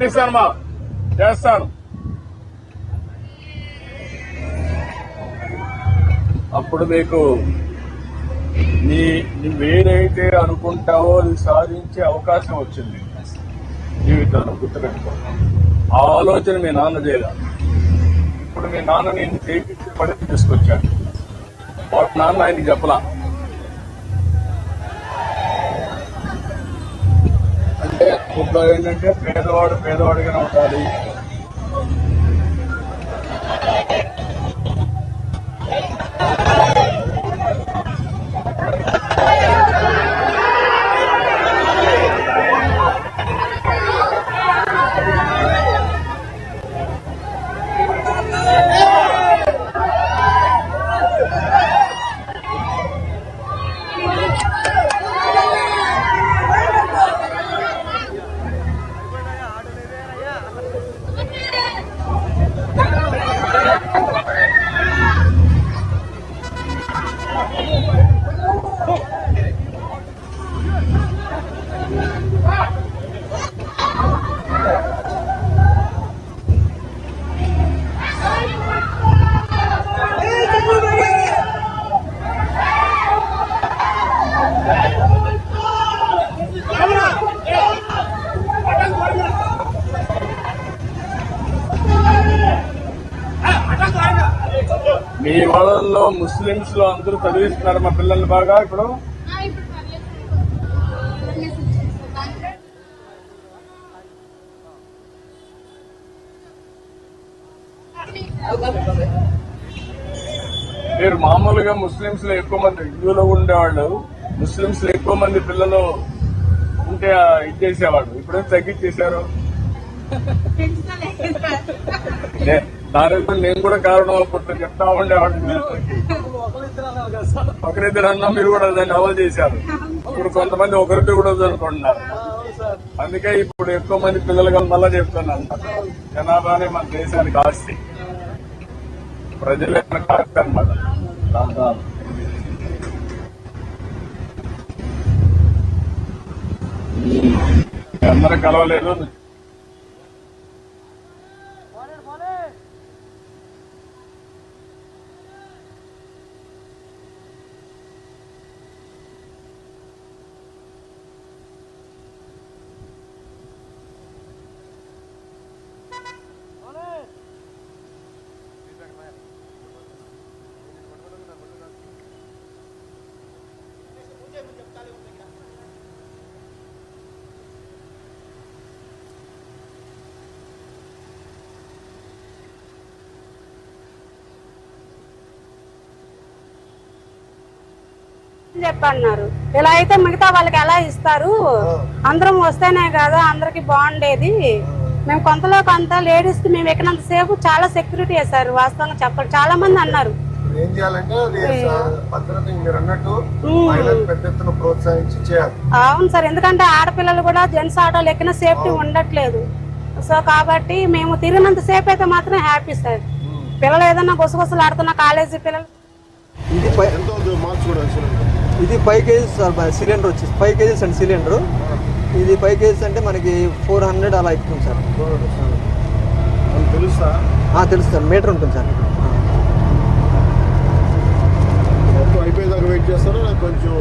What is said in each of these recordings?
చేస్తానమ్మా, చేస్తాను. అప్పుడు నీకు నువ్వేదైతే అనుకుంటావో అది సాధించే అవకాశం వచ్చింది జీవితంలో. గుర్తుపెట్టుకో, ఆ ఆలోచన మీ నాన్న చేయలేదు. ఇప్పుడు మీ నాన్న నేను చేయించి పడి తీసుకొచ్చాడు. వాటి నాన్న ఆయనకి చెప్పలా. అంటే ఇప్పుడు ఏంటంటే పేదవాడు పేదవాడిగానే ఉండాలి. మీ వాళ్ళల్లో ముస్లింస్ లో అందరూ చదివిస్తున్నారు మా పిల్లల్ని బాగా. ఇప్పుడు మీరు మామూలుగా ముస్లింస్ లో ఎక్కువ మంది, హిందువులో ఉండేవాళ్ళు ముస్లింస్ లో ఎక్కువ మంది పిల్లలు ఉంటే ఇచ్చేసేవాడు. ఇప్పుడే తగ్గించేశారు. దానికి నేను కూడా కారణం అనుకుంటా, చెప్తా ఉండేవాడిని. ఒకరిద్దరు అన్నా మీరు కూడా దాన్ని అమలు చేశారు. ఇప్పుడు కొంతమంది ఒకరిద్దరు కూడా అనుకుంటున్నారు. అందుకే ఇప్పుడు ఎక్కువ మంది పిల్లలుగా మళ్ళా చెప్తున్నాను, జనాభానే మన దేశానికి ఆస్తి, ప్రజలే మనకు ఆస్తి అన్నమాట. అందరూ కలవలేదు. చెప్పన్నారు, ఇలా అయితే మిగతా వాళ్ళకి ఎలా ఇస్తారు, అందరం వస్తేనే కదా అందరికి బాగుండేది. మేము కొంతలో కొంత లేడీస్ కి మేము ఎక్కినంత సేపు చాలా సెక్యూరిటీ వేశారు. వాస్తవంగా చెప్పాలి, చాలా మంది అన్నారు. ఏం చేయాలంటే భద్రత మీరు అన్నట్టు పెద్ద ఎత్తున ప్రోత్సహించి చేయాలి. అవును సార్, ఎందుకంటే ఆడపిల్లలు కూడా జెంట్స్ ఆటోలు ఎక్కిన సేఫ్టీ ఉండట్లేదు. సో కాబట్టి మేము తిరిగినంత సేపు అయితే మాత్రం హ్యాపీ సార్. పిల్లలు ఏదన్నా గుసగుసలు ఆడుతున్న కాలేజీ పిల్లలు. ఇది 5 kgs సార్ సిలిండర్ వచ్చేసి 5 kgs అండి సిలిండర్. ఇది 5 kgs అంటే మనకి 400 అలా ఎక్కుతుంది సార్. తెలుసా? తెలుసు సార్, మీటర్ ఉంటుంది సార్. అయిపోయేదాకా వెయిట్ చేస్తారా? కొంచెం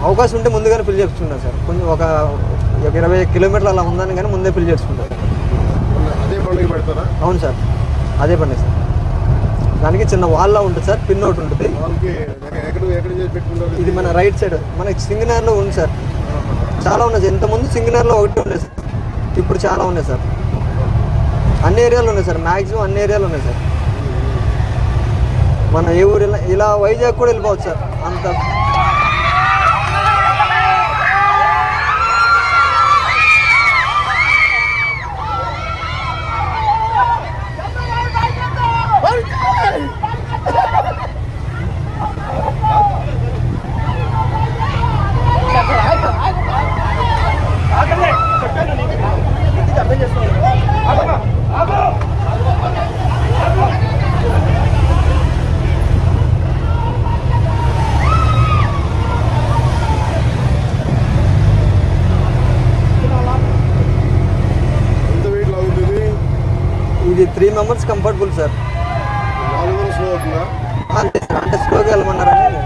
అవకాశం ఉంటే ముందుగానే ఫిల్ చేసుకుంటాను సార్. కొంచెం ఒక 20 కిలోమీటర్లు అలా ఉందని కానీ ముందే ఫిల్ చేసుకుంటాను. అదే పండుగ పెడతారా? అవును సార్, అదే పండుగ సార్. దానికి చిన్న వాల్లా ఉంటుంది సార్, పిన్ ఒకటి ఉంటుంది. ఇది మన రైట్ సైడ్ మనకి సింగనర్లో ఉంది సార్. చాలా ఉన్నాయి సార్. ఇంతకుముందు సింగనర్లో ఒకటి ఉన్నాయి సార్, ఇప్పుడు చాలా ఉన్నాయి సార్. అన్ని ఏరియాలు ఉన్నాయి సార్, మ్యాక్సిమం అన్ని ఏరియాలు ఉన్నాయి సార్. మన ఏ ఊరు ఇలా వైజాగ్ కూడా వెళ్ళిపోవచ్చు సార్. అంత ఇది 3 మెంబర్స్ కంఫర్టబుల్ సార్. నాలుగు స్లో అవుతుందా? అంటే స్లోగా వెళ్ళమన్నారని